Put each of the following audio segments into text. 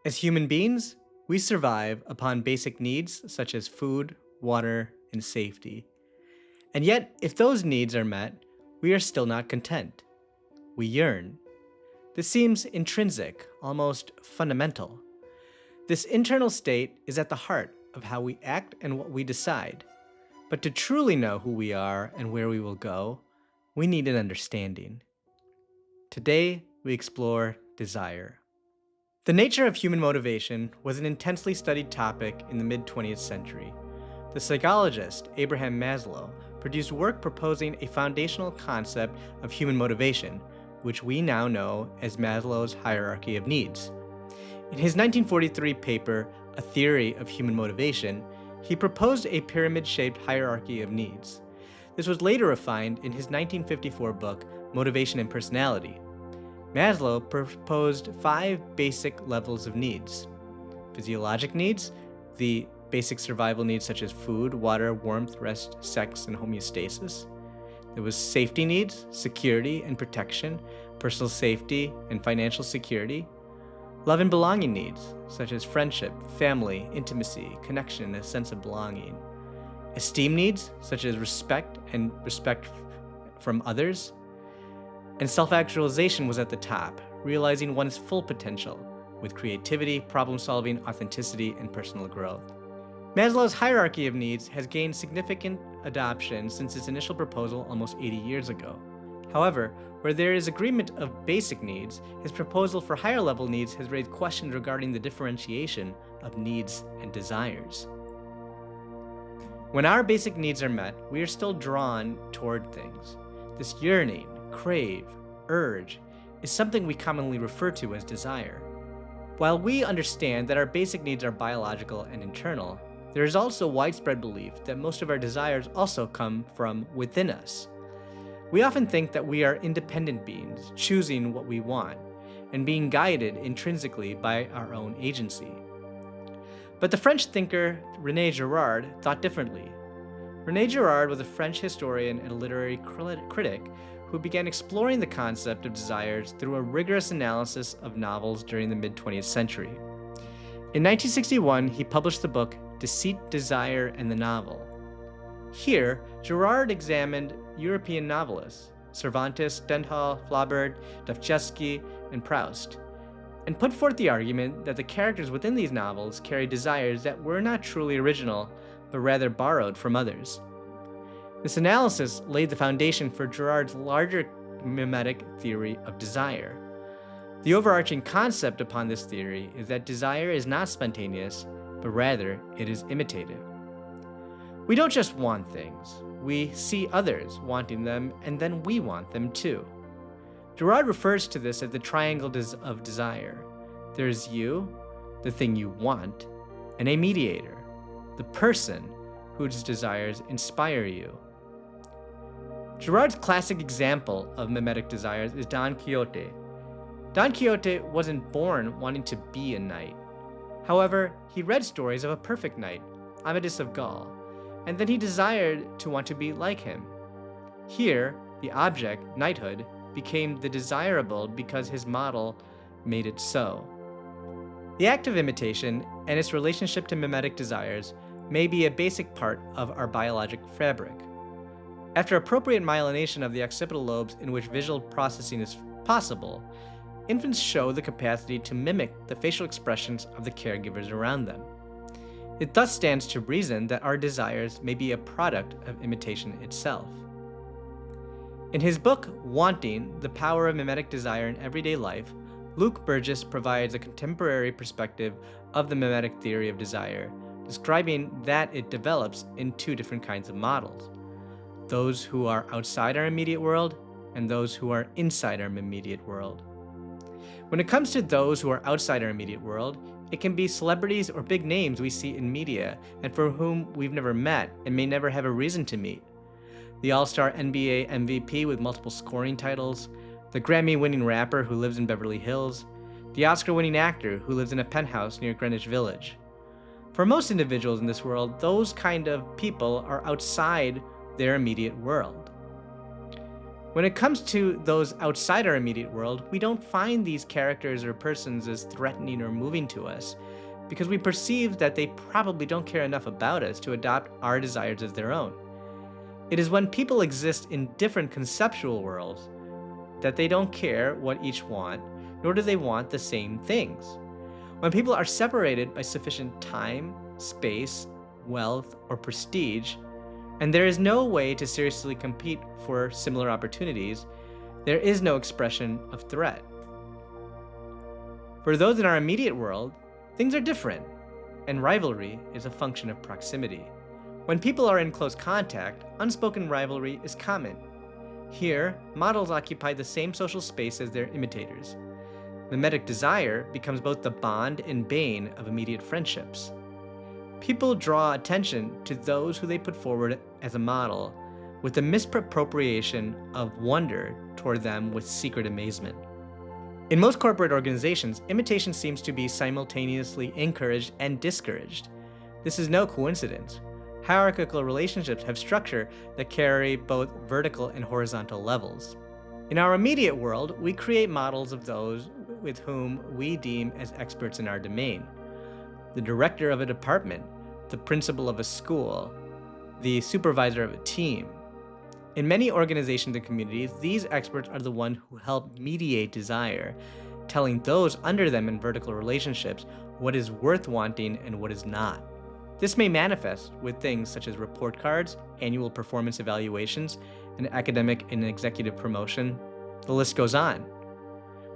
As human beings, we survive upon basic needs such as food, water, and safety. And yet, if those needs are met, we are still not content. We yearn. This seems intrinsic, almost fundamental. This internal state is at the heart of how we act and what we decide. But to truly know who we are and where we will go, we need an understanding. Today, we explore desire. The nature of human motivation was an intensely studied topic in the mid-20th century. The psychologist Abraham Maslow produced work proposing a foundational concept of human motivation, which we now know as Maslow's Hierarchy of Needs. In his 1943 paper, A Theory of Human Motivation, he proposed a pyramid-shaped hierarchy of needs. This was later refined in his 1954 book, Motivation and Personality. Maslow proposed 5 basic levels of needs. Physiologic needs, the basic survival needs such as food, water, warmth, rest, sex, and homeostasis. There was safety needs, security and protection, personal safety and financial security. Love and belonging needs, such as friendship, family, intimacy, connection, and a sense of belonging. Esteem needs, such as respect and respect from others. And self-actualization was at the top, realizing one's full potential, with creativity, problem-solving, authenticity, and personal growth. Maslow's hierarchy of needs has gained significant adoption since its initial proposal almost 80 years ago. However, where there is agreement of basic needs, his proposal for higher-level needs has raised questions regarding the differentiation of needs and desires. When our basic needs are met, we are still drawn toward things. This yearning, crave, urge, is something we commonly refer to as desire. While we understand that our basic needs are biological and internal, there is also widespread belief that most of our desires also come from within us. We often think that we are independent beings, choosing what we want, and being guided intrinsically by our own agency. But the French thinker René Girard thought differently. René Girard was a French historian and a literary critic who began exploring the concept of desires through a rigorous analysis of novels during the mid-20th century. In 1961, he published the book Deceit, Desire, and the Novel. Here, Girard examined European novelists, Cervantes, Stendhal, Flaubert, Dostoevsky, and Proust, and put forth the argument that the characters within these novels carried desires that were not truly original, but rather borrowed from others. This analysis laid the foundation for Girard's larger mimetic theory of desire. The overarching concept upon this theory is that desire is not spontaneous, but rather it is imitative. We don't just want things, we see others wanting them, and then we want them too. Girard refers to this as the triangle of desire. There is you, the thing you want, and a mediator, the person whose desires inspire you. Girard's classic example of mimetic desires is Don Quixote. Don Quixote wasn't born wanting to be a knight. However, he read stories of a perfect knight, Amadis of Gaul, and then he desired to want to be like him. Here, the object, knighthood, became the desirable because his model made it so. The act of imitation and its relationship to mimetic desires may be a basic part of our biologic fabric. After appropriate myelination of the occipital lobes in which visual processing is possible, infants show the capacity to mimic the facial expressions of the caregivers around them. It thus stands to reason that our desires may be a product of imitation itself. In his book, Wanting, The Power of Mimetic Desire in Everyday Life, Luke Burgess provides a contemporary perspective of the mimetic theory of desire, describing that it develops in 2 different kinds of models: those who are outside our immediate world and those who are inside our immediate world. When it comes to those who are outside our immediate world, it can be celebrities or big names we see in media and for whom we've never met and may never have a reason to meet. The all-star NBA MVP with multiple scoring titles, the Grammy-winning rapper who lives in Beverly Hills, the Oscar-winning actor who lives in a penthouse near Greenwich Village. For most individuals in this world, those kind of people are outside their immediate world. When it comes to those outside our immediate world, we don't find these characters or persons as threatening or moving to us, because we perceive that they probably don't care enough about us to adopt our desires as their own. It is when people exist in different conceptual worlds that they don't care what each want, nor do they want the same things. When people are separated by sufficient time, space, wealth, or prestige, and there is no way to seriously compete for similar opportunities, there is no expression of threat. For those in our immediate world, things are different, and rivalry is a function of proximity. When people are in close contact, unspoken rivalry is common. Here, models occupy the same social space as their imitators. Mimetic desire becomes both the bond and bane of immediate friendships. People draw attention to those who they put forward as a model, with the misappropriation of wonder toward them with secret amazement. In most corporate organizations, imitation seems to be simultaneously encouraged and discouraged. This is no coincidence. Hierarchical relationships have structure that carry both vertical and horizontal levels. In our immediate world, we create models of those with whom we deem as experts in our domain. The director of a department, the principal of a school, the supervisor of a team. In many organizations and communities, these experts are the ones who help mediate desire, telling those under them in vertical relationships what is worth wanting and what is not. This may manifest with things such as report cards, annual performance evaluations, and academic and executive promotion. The list goes on.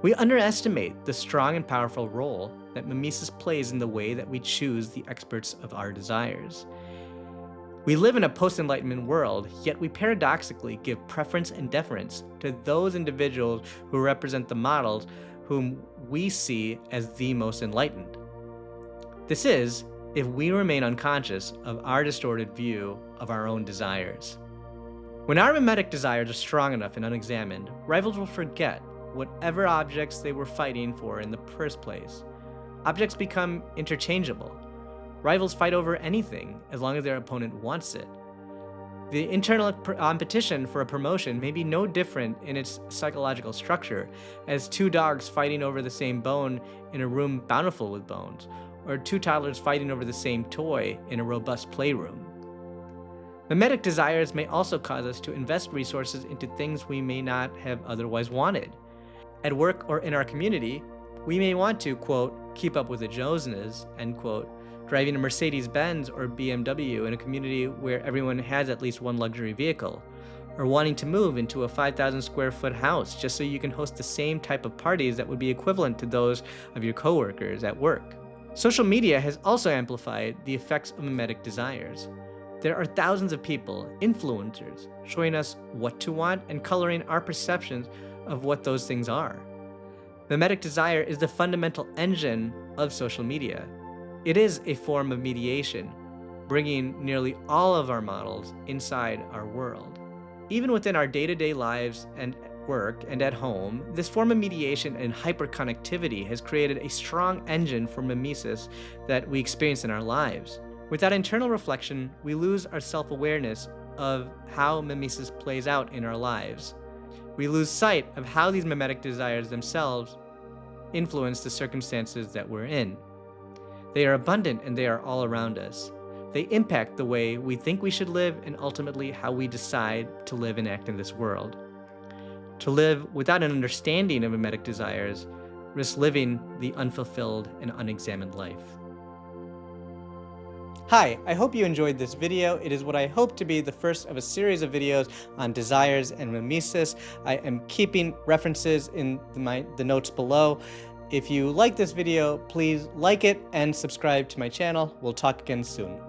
We underestimate the strong and powerful role that mimesis plays in the way that we choose the experts of our desires. We live in a post-Enlightenment world, yet we paradoxically give preference and deference to those individuals who represent the models whom we see as the most enlightened. This is, if we remain unconscious of our distorted view of our own desires. When our mimetic desires are strong enough and unexamined, rivals will forget whatever objects they were fighting for in the first place. Objects become interchangeable. Rivals fight over anything as long as their opponent wants it. The internal competition for a promotion may be no different in its psychological structure as two dogs fighting over the same bone in a room bountiful with bones, or two toddlers fighting over the same toy in a robust playroom. Mimetic desires may also cause us to invest resources into things we may not have otherwise wanted. At work or in our community, we may want to, quote, keep up with the Joneses, end quote, driving a Mercedes-Benz or BMW in a community where everyone has at least one luxury vehicle, or wanting to move into a 5,000 square foot house just so you can host the same type of parties that would be equivalent to those of your coworkers at work. Social media has also amplified the effects of mimetic desires. There are thousands of people, influencers, showing us what to want and coloring our perceptions of what those things are. Mimetic desire is the fundamental engine of social media. It is a form of mediation, bringing nearly all of our models inside our world. Even within our day-to-day lives and work and at home, this form of mediation and hyperconnectivity has created a strong engine for mimesis that we experience in our lives. Without internal reflection, we lose our self-awareness of how mimesis plays out in our lives. We lose sight of how these mimetic desires themselves influence the circumstances that we're in. They are abundant and they are all around us. They impact the way we think we should live and ultimately how we decide to live and act in this world. To live without an understanding of mimetic desires risks living the unfulfilled and unexamined life. Hi, I hope you enjoyed this video. It is what I hope to be the first of a series of videos on desires and mimesis. I am keeping references in the notes below. If you like this video, please like it and subscribe to my channel. We'll talk again soon.